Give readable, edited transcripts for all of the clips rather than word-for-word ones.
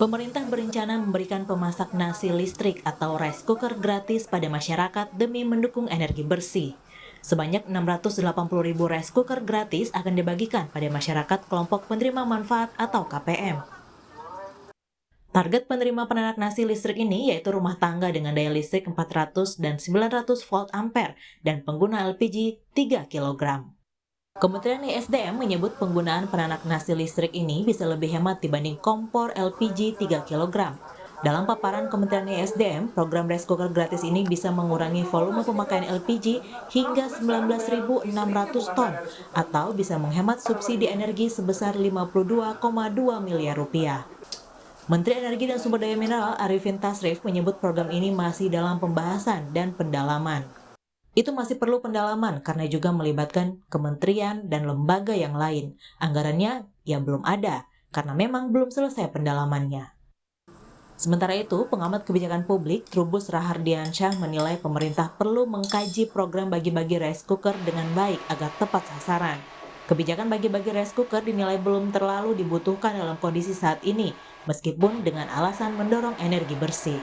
Pemerintah berencana memberikan pemasak nasi listrik atau rice cooker gratis pada masyarakat demi mendukung energi bersih. Sebanyak 680.000 rice cooker gratis akan dibagikan pada masyarakat kelompok penerima manfaat atau KPM. Target penerima penanak nasi listrik ini yaitu rumah tangga dengan daya listrik 400 dan 900 volt ampere dan pengguna LPG 3 kg. Kementerian ESDM menyebut penggunaan penanak nasi listrik ini bisa lebih hemat dibanding kompor LPG 3 kg. Dalam paparan Kementerian ESDM, program rice cooker gratis ini bisa mengurangi volume pemakaian LPG hingga 19.600 ton atau bisa menghemat subsidi energi sebesar 52,2 miliar rupiah. Menteri Energi dan Sumber Daya Mineral Arifin Tasrif menyebut program ini masih dalam pembahasan dan pendalaman. Itu masih perlu pendalaman karena juga melibatkan kementerian dan lembaga yang lain. Anggarannya ya belum ada karena memang belum selesai pendalamannya. Sementara itu, pengamat kebijakan publik Trubus Rahardiansyah menilai pemerintah perlu mengkaji program bagi-bagi rice cooker dengan baik agar tepat sasaran. Kebijakan bagi-bagi rice cooker dinilai belum terlalu dibutuhkan dalam kondisi saat ini, meskipun dengan alasan mendorong energi bersih.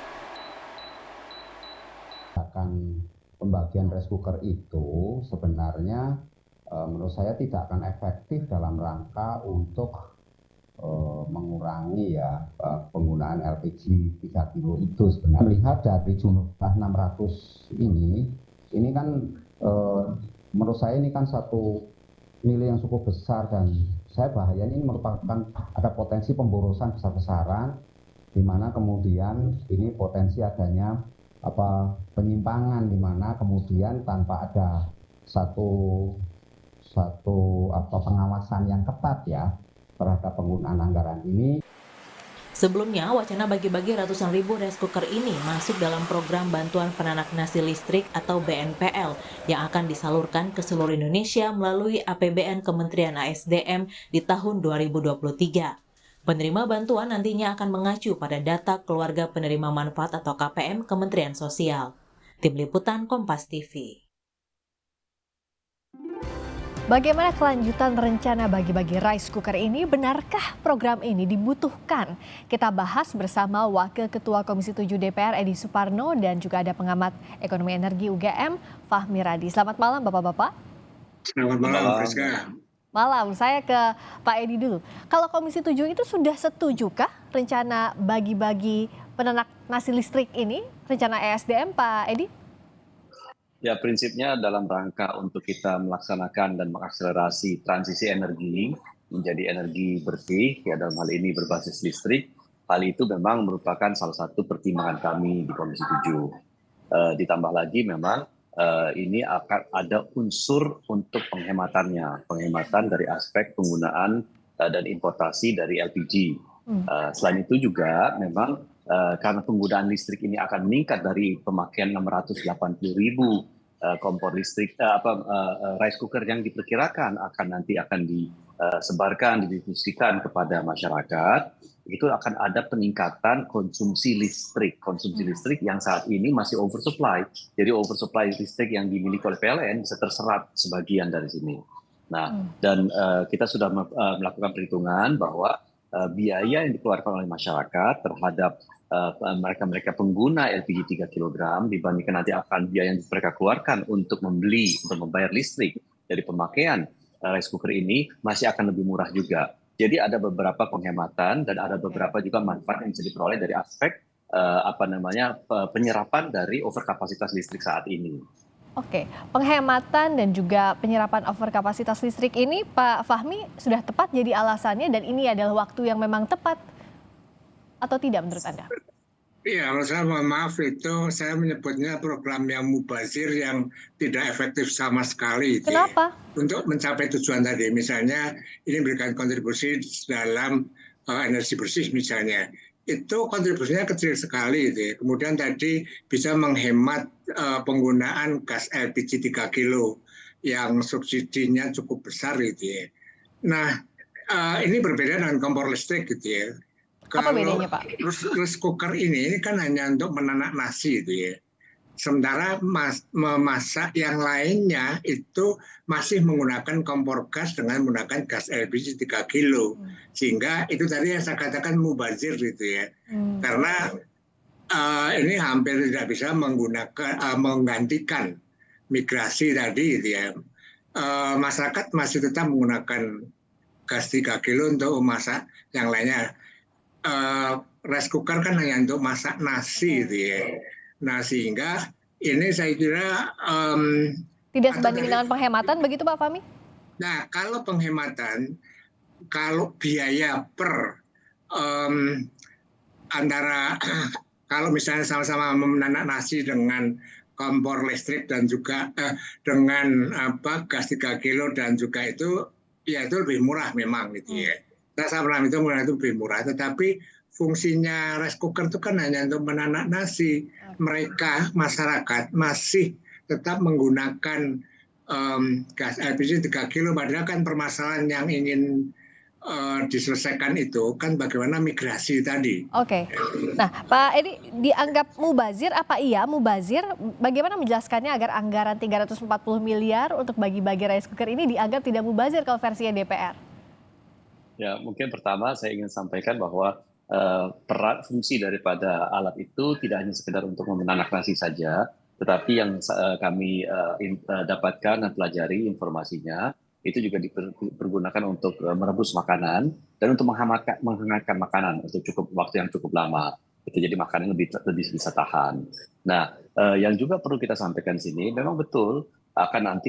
Akan pembagian rice cooker itu sebenarnya menurut saya tidak akan efektif dalam rangka untuk mengurangi penggunaan LPG 3 kilo itu sebenarnya. Melihat dari jumlah 600 ini kan menurut saya ini kan satu nilai yang cukup besar dan saya bahayanya ini merupakan ada potensi pemborosan besar-besaran di mana kemudian ini potensi adanya penyimpangan di mana kemudian tanpa ada satu pengawasan yang ketat ya terhadap penggunaan anggaran ini. Sebelumnya, wacana bagi-bagi ratusan ribu rice cooker ini masuk dalam program bantuan penanak nasi listrik atau BNPL yang akan disalurkan ke seluruh Indonesia melalui APBN Kementerian ASDM di tahun 2023. Penerima bantuan nantinya akan mengacu pada data keluarga penerima manfaat atau KPM Kementerian Sosial. Tim Liputan Kompas TV. Bagaimana kelanjutan rencana bagi-bagi rice cooker ini? Benarkah program ini dibutuhkan? Kita bahas bersama Wakil Ketua Komisi 7 DPR Edi Suparno dan juga ada pengamat ekonomi energi UGM Fahmi Radi. Selamat malam Bapak-Bapak. Selamat malam Friska. Malam, saya ke Pak Edi dulu. Kalau Komisi 7 itu sudah setujukah rencana bagi-bagi penanak nasi listrik ini? Rencana ESDM Pak Edi? Ya, prinsipnya dalam rangka untuk kita melaksanakan dan mengakselerasi transisi energi menjadi energi bersih, ya dalam hal ini berbasis listrik. Hal itu memang merupakan salah satu pertimbangan kami di Komisi 7. Ditambah lagi memang ini akan ada unsur untuk penghematan dari aspek penggunaan dan importasi dari LPG. Selain itu juga memang karena penggunaan listrik ini akan meningkat dari pemakaian 680.000 kompor listrik rice cooker yang diperkirakan akan disebarkan, didistribusikan kepada masyarakat, itu akan ada peningkatan konsumsi listrik yang saat ini masih oversupply. Jadi oversupply listrik yang dimiliki oleh PLN bisa terserap sebagian dari sini. Nah, dan kita sudah melakukan perhitungan bahwa biaya yang dikeluarkan oleh masyarakat terhadap mereka pengguna LPG 3 kg dibandingkan nanti akan biaya yang mereka keluarkan untuk membayar listrik dari pemakaian rice cooker ini masih akan lebih murah juga. Jadi ada beberapa penghematan dan ada beberapa juga manfaat yang bisa diperoleh dari aspek penyerapan dari overkapasitas listrik saat ini. Oke, penghematan dan juga penyerapan overkapasitas listrik ini Pak Fahmi sudah tepat jadi alasannya dan ini adalah waktu yang memang tepat atau tidak menurut Anda? Iya, kalau saya mohon maaf itu saya menyebutnya program yang mubazir yang tidak efektif sama sekali. Kenapa? Untuk mencapai tujuan tadi, misalnya ini memberikan kontribusi dalam energi bersih misalnya, itu kontribusinya kecil sekali. Kemudian tadi bisa menghemat penggunaan gas LPG 3 kilo yang subsidinya cukup besar Nah, ini berbeda dengan kompor listrik Apa bedanya Pak? Rice cooker ini kan hanya untuk menanak nasi Sementara memasak yang lainnya itu masih menggunakan kompor gas dengan menggunakan gas LPG 3 kilo. Sehingga itu tadi yang saya katakan mubazir gitu ya. Karena ini hampir tidak bisa menggantikan migrasi tadi gitu ya. Masyarakat masih tetap menggunakan gas 3 kilo untuk memasak yang lainnya. Rice cooker kan hanya untuk masak nasi gitu ya. Nah, sehingga ini saya kira Tidak sebanding dengan penghematan begitu Pak Fahmi? Nah, kalau penghematan, kalau biaya per antara kalau misalnya sama-sama menanak nasi dengan kompor listrik dan juga dengan gas 3 kilo dan juga itu ya itu lebih murah memang gitu ya. Saya pernah itu lebih murah, tetapi fungsinya rice cooker itu kan hanya untuk menanak nasi. Mereka masyarakat masih tetap menggunakan gas LPG 3 kilo, padahal kan permasalahan yang ingin diselesaikan itu kan bagaimana migrasi tadi. Oke. Nah, Pak Edi dianggap mubazir apa iya mubazir? Bagaimana menjelaskannya agar anggaran 340 miliar untuk bagi-bagi rice cooker ini dianggap tidak mubazir kalau versinya DPR? Ya, mungkin pertama saya ingin sampaikan bahwa peran fungsi daripada alat itu tidak hanya sekedar untuk menanak nasi saja, tetapi yang kami dapatkan dan pelajari informasinya itu juga dipergunakan untuk merebus makanan dan untuk menghangatkan makanan untuk waktu yang cukup lama. Itu jadi makanan lebih bisa tahan. Nah, yang juga perlu kita sampaikan di sini, memang betul akan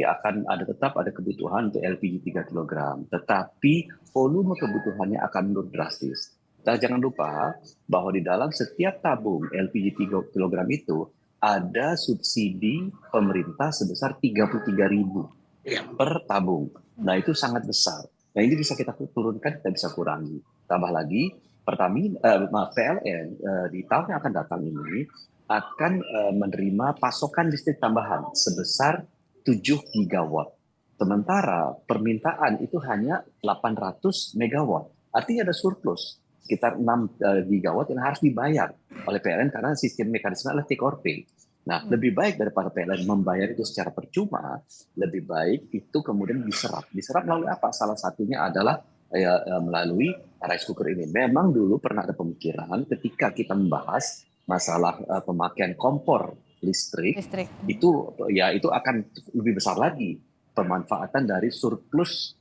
tetap ada kebutuhan untuk LPG 3 kg, tetapi volume kebutuhannya akan menurun drastis. Dan jangan lupa bahwa di dalam setiap tabung LPG 3 kg itu ada subsidi pemerintah sebesar 33.000 per tabung. Nah, itu sangat besar. Nah, ini bisa kita turunkan, kita bisa kurangi. Tambah lagi, PLN di tahun yang akan datang ini akan menerima pasokan listrik tambahan sebesar 7 gigawatt. Sementara permintaan itu hanya 800 megawatt. Artinya ada surplus sekitar 6 gigawatt yang harus dibayar oleh PLN karena sistem mekanisme adalah take or pay. Nah, lebih baik daripada PLN membayar itu secara percuma, lebih baik itu kemudian diserap. Diserap melalui apa? Salah satunya adalah melalui rice cooker ini. Memang dulu pernah ada pemikiran ketika kita membahas masalah pemakaian kompor listrik itu akan lebih besar lagi pemanfaatan dari surplus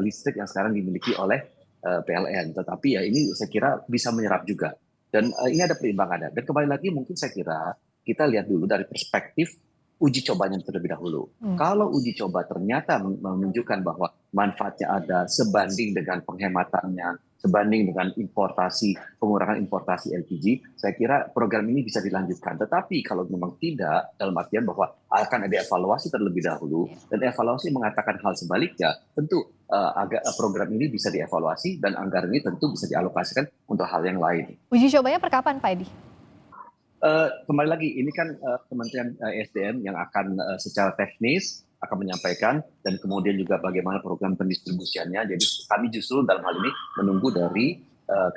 listrik yang sekarang dimiliki oleh PLN. Tetapi ya ini saya kira bisa menyerap juga. Dan ini ada perimbangannya. Dan kembali lagi mungkin saya kira kita lihat dulu dari perspektif uji cobanya terlebih dahulu. Kalau uji coba ternyata menunjukkan bahwa manfaatnya ada sebanding dengan penghematannya, sebanding dengan pengurangan importasi LPG, saya kira program ini bisa dilanjutkan. Tetapi kalau memang tidak, dalam artian bahwa akan ada evaluasi terlebih dahulu, dan evaluasi mengatakan hal sebaliknya, tentu program ini bisa dievaluasi dan anggaran ini tentu bisa dialokasikan untuk hal yang lain. Uji cobanya per kapan, Pak Edi? Kembali lagi, ini kan Kementerian SDM yang akan secara teknis akan menyampaikan dan kemudian juga bagaimana program pendistribusiannya. Jadi kami justru dalam hal ini menunggu dari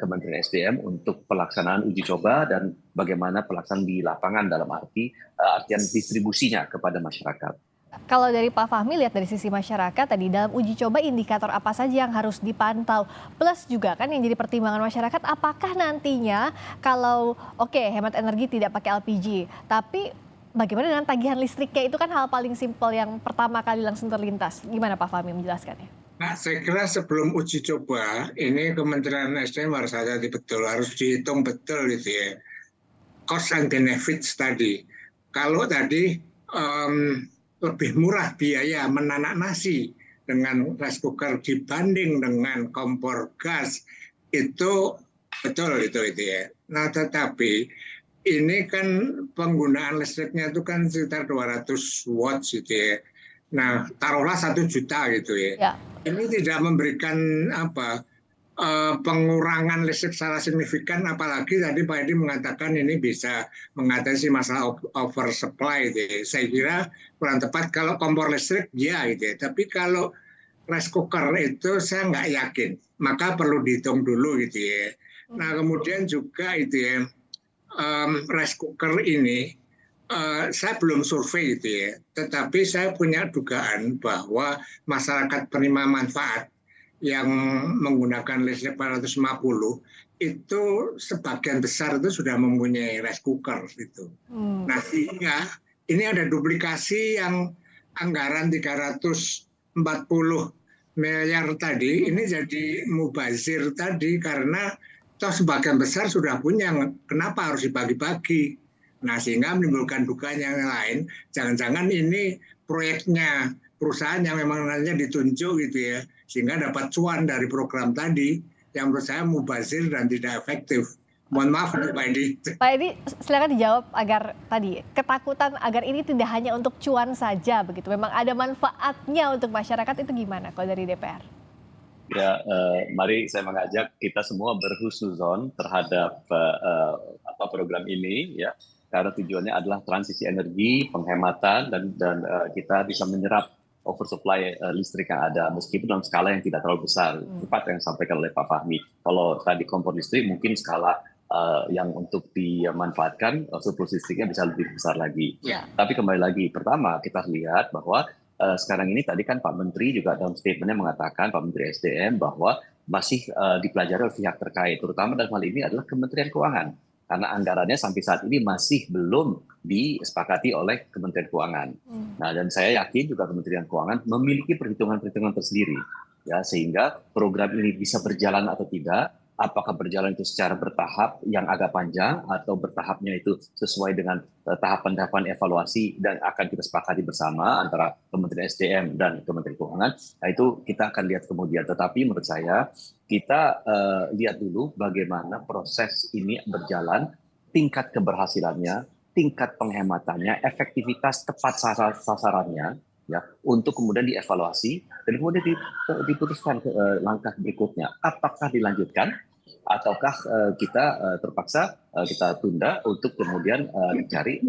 Kementerian SDM untuk pelaksanaan uji coba dan bagaimana pelaksanaan di lapangan dalam artian distribusinya kepada masyarakat. Kalau dari Pak Fahmi lihat dari sisi masyarakat tadi dalam uji coba indikator apa saja yang harus dipantau, plus juga kan yang jadi pertimbangan masyarakat apakah nantinya kalau hemat energi tidak pakai LPG, tapi bagaimana dengan tagihan listriknya, itu kan hal paling simpel yang pertama kali langsung terlintas. Gimana Pak Fahmi menjelaskannya? Nah, saya kira sebelum uji coba ini Kementerian SDM harus hati-hati betul, harus dihitung betul gitu ya, cost and benefits tadi. Kalau tadi lebih murah biaya menanak nasi dengan rice cooker dibanding dengan kompor gas, itu betul itu ya. Nah, tetapi ini kan penggunaan listriknya itu kan sekitar 200 watt gitu ya. Nah, taruhlah 1 juta gitu ya. Ini tidak memberikan pengurangan listrik secara signifikan, apalagi tadi Pak Edi mengatakan ini bisa mengatasi masalah oversupply gitu ya. Saya kira kurang tepat. Kalau kompor listrik ya gitu ya, tapi kalau rice cooker itu saya nggak yakin, maka perlu dihitung dulu gitu ya. Nah, kemudian juga itu ya, rice cooker ini Saya belum survei gitu ya, tetapi saya punya dugaan bahwa masyarakat penerima manfaat yang menggunakan listrik 450 itu sebagian besar itu sudah mempunyai rice cooker gitu. Nah, sehingga ini ada duplikasi yang anggaran 340 miliar tadi ini jadi mubazir tadi karena toh sebagian besar sudah punya, kenapa harus dibagi-bagi? Nah, sehingga menimbulkan dugaan yang lain, jangan-jangan ini proyeknya perusahaan yang memang nantinya ditunjuk gitu ya, sehingga dapat cuan dari program tadi yang menurut saya mubazir dan tidak efektif. Mohon maaf Pak Edi. Pak Edi, silakan dijawab agar tadi ketakutan agar ini tidak hanya untuk cuan saja begitu. Memang ada manfaatnya untuk masyarakat, itu gimana kalau dari DPR? Ya, mari saya mengajak kita semua berhusnuzon terhadap program ini, ya, karena tujuannya adalah transisi energi, penghematan, dan kita bisa menyerap oversupply listrik yang ada, meskipun dalam skala yang tidak terlalu besar. Tepat yang disampaikan oleh Pak Fahmi. Kalau tadi kompor listrik mungkin skala yang untuk dimanfaatkan surplus listriknya bisa lebih besar lagi. Ya. Tapi kembali lagi, pertama kita lihat bahwa sekarang ini tadi kan Pak Menteri juga dalam statementnya mengatakan, Pak Menteri SDM, bahwa masih dipelajari oleh pihak terkait, terutama dalam hal ini adalah Kementerian Keuangan. Karena anggarannya sampai saat ini masih belum disepakati oleh Kementerian Keuangan. Nah, dan saya yakin juga Kementerian Keuangan memiliki perhitungan-perhitungan tersendiri, ya, sehingga program ini bisa berjalan atau tidak. Apakah berjalan itu secara bertahap yang agak panjang atau bertahapnya itu sesuai dengan tahapan-tahapan evaluasi dan akan kita sepakati bersama antara Kementerian SDM dan Kementerian Keuangan. Nah, itu kita akan lihat kemudian. Tetapi menurut saya kita lihat dulu bagaimana proses ini berjalan, tingkat keberhasilannya, tingkat penghematannya, efektivitas tepat sasarannya, ya, untuk kemudian dievaluasi dan kemudian diputuskan langkah berikutnya. Apakah dilanjutkan ataukah kita terpaksa kita tunda untuk kemudian dicari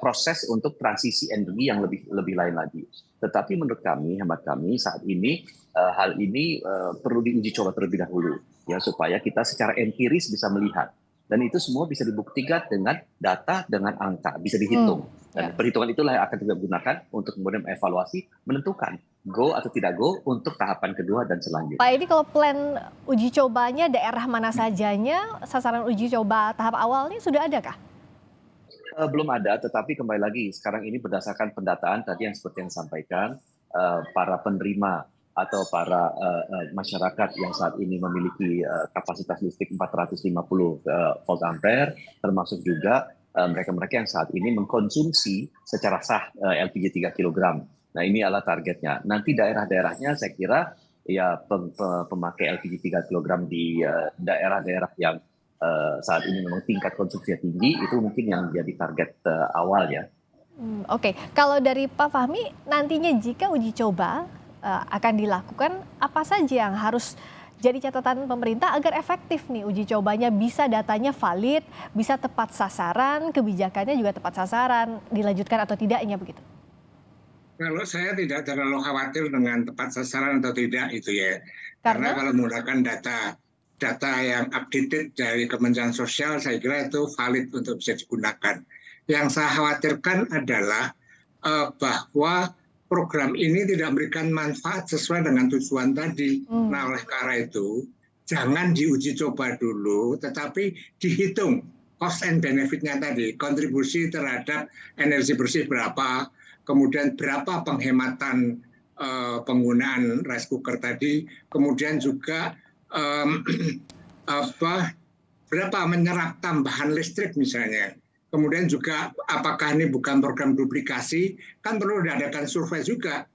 proses untuk transisi energi yang lebih lain lagi. Tetapi menurut kami, hemat kami saat ini hal ini perlu diuji coba terlebih dahulu, ya, supaya kita secara empiris bisa melihat. Dan itu semua bisa dibuktikan dengan data, dengan angka, bisa dihitung. Dan perhitungan itulah yang akan kita gunakan untuk kemudian mengevaluasi, menentukan go atau tidak go untuk tahapan kedua dan selanjutnya. Pak Edi, kalau plan uji cobanya daerah mana sajanya, sasaran uji coba tahap awalnya sudah ada kah? Belum ada, tetapi kembali lagi, sekarang ini berdasarkan pendataan tadi yang seperti yang disampaikan, para penerima atau para masyarakat yang saat ini memiliki kapasitas listrik 450 volt ampere, termasuk juga mereka-mereka yang saat ini mengkonsumsi secara sah LPG 3 kg. Nah, ini adalah targetnya. Nanti daerah-daerahnya saya kira ya pemakai LPG 3 kg di daerah-daerah yang saat ini memang tingkat konsumsinya tinggi, itu mungkin yang menjadi target awal ya. Oke. Kalau dari Pak Fahmi, nantinya jika uji coba akan dilakukan, apa saja yang harus jadi catatan pemerintah agar efektif nih uji cobanya, bisa datanya valid, bisa tepat sasaran, kebijakannya juga tepat sasaran, dilanjutkan atau tidaknya begitu? Kalau saya tidak terlalu khawatir dengan tepat sasaran atau tidak itu ya. Karena kalau menggunakan data yang updated dari Kementerian Sosial, saya kira itu valid untuk bisa digunakan. Yang saya khawatirkan adalah bahwa program ini tidak memberikan manfaat sesuai dengan tujuan tadi. Nah, oleh karena itu, jangan diuji coba dulu, tetapi dihitung cost and benefit-nya tadi. Kontribusi terhadap energi bersih berapa, kemudian berapa penghematan penggunaan rice cooker tadi, kemudian juga berapa menyerap tambahan listrik misalnya. Kemudian juga apakah ini bukan program duplikasi, kan perlu diadakan survei juga.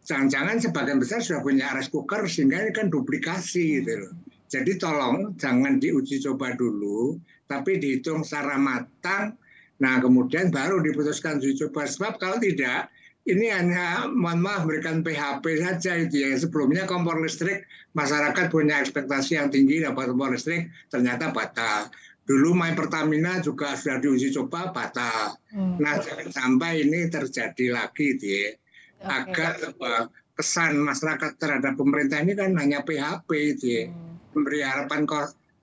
Jangan-jangan sebagian besar sudah punya rice cooker sehingga ini kan duplikasi gitu loh. Jadi tolong jangan diuji coba dulu, tapi dihitung secara matang. Nah, kemudian baru diputuskan uji coba. Sebab kalau tidak, ini hanya mohon maaf memberikan PHP saja itu ya. Sebelumnya kompor listrik, masyarakat punya ekspektasi yang tinggi dapat kompor listrik, ternyata batal. Dulu My Pertamina juga sudah diuji coba batal. Nah, jangan sampai ini terjadi lagi gitu ya. Agar kesan masyarakat terhadap pemerintah ini kan hanya PHP gitu ya. Memberi harapan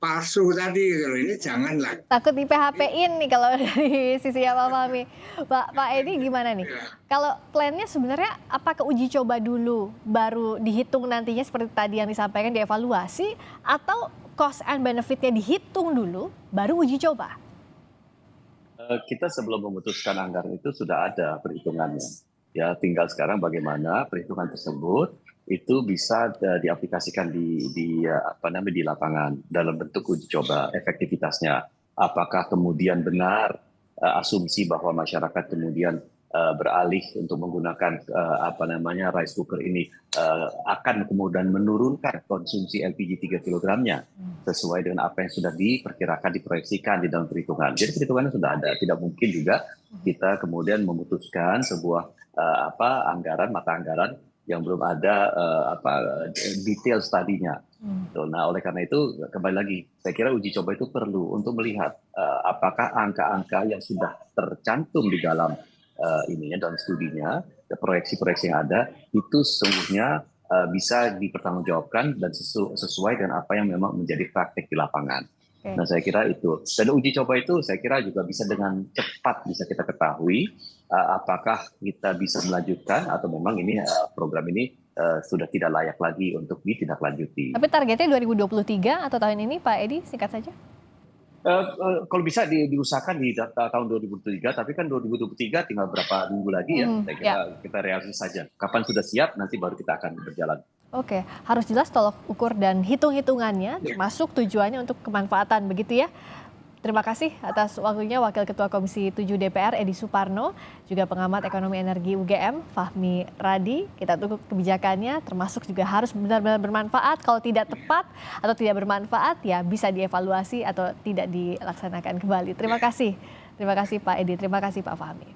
palsu tadi gitu loh. Ini janganlah. Takut di PHP-in nih kalau dari sisi Pak Fahmi. Pak Edi gimana nih? Ya. Kalau plannya sebenarnya apakah uji coba dulu baru dihitung nantinya seperti tadi yang disampaikan dievaluasi, atau cost and benefit-nya dihitung dulu baru uji coba? Kita sebelum memutuskan anggaran itu sudah ada perhitungannya. Ya, tinggal sekarang bagaimana perhitungan tersebut itu bisa diaplikasikan di lapangan dalam bentuk uji coba efektivitasnya. Apakah kemudian benar asumsi bahwa masyarakat kemudian beralih untuk menggunakan rice cooker ini akan kemudian menurunkan konsumsi LPG 3 kg-nya sesuai dengan apa yang sudah diperkirakan, diproyeksikan di dalam perhitungan. Jadi perhitungannya sudah ada. Tidak mungkin juga kita kemudian memutuskan sebuah mata anggaran yang belum ada detail studinya. Nah, oleh karena itu kembali lagi, saya kira uji coba itu perlu untuk melihat apakah angka-angka yang sudah tercantum di dalam dalam studinya, proyeksi-proyeksi yang ada itu sesungguhnya bisa dipertanggungjawabkan dan sesuai dengan apa yang memang menjadi praktek di lapangan. Okay. Nah, saya kira itu. Dan uji coba itu saya kira juga bisa dengan cepat bisa kita ketahui apakah kita bisa melanjutkan atau memang ini program ini sudah tidak layak lagi untuk ditindaklanjuti. Tapi targetnya 2023 atau tahun ini, Pak Edi, singkat saja. Kalau bisa diusahakan di tahun 2023, tapi kan 2023 tinggal berapa minggu lagi ya. Saya kira kita realistis saja. Kapan sudah siap, nanti baru kita akan berjalan. Oke, harus jelas tolok ukur dan hitung-hitungannya, termasuk tujuannya untuk kemanfaatan, begitu ya. Terima kasih atas waktunya Wakil Ketua Komisi 7 DPR Edi Suparno, juga pengamat ekonomi energi UGM Fahmi Radi. Kita tunggu kebijakannya, termasuk juga harus benar-benar bermanfaat. Kalau tidak tepat atau tidak bermanfaat, ya bisa dievaluasi atau tidak dilaksanakan kembali. Terima kasih Pak Edi, terima kasih Pak Fahmi.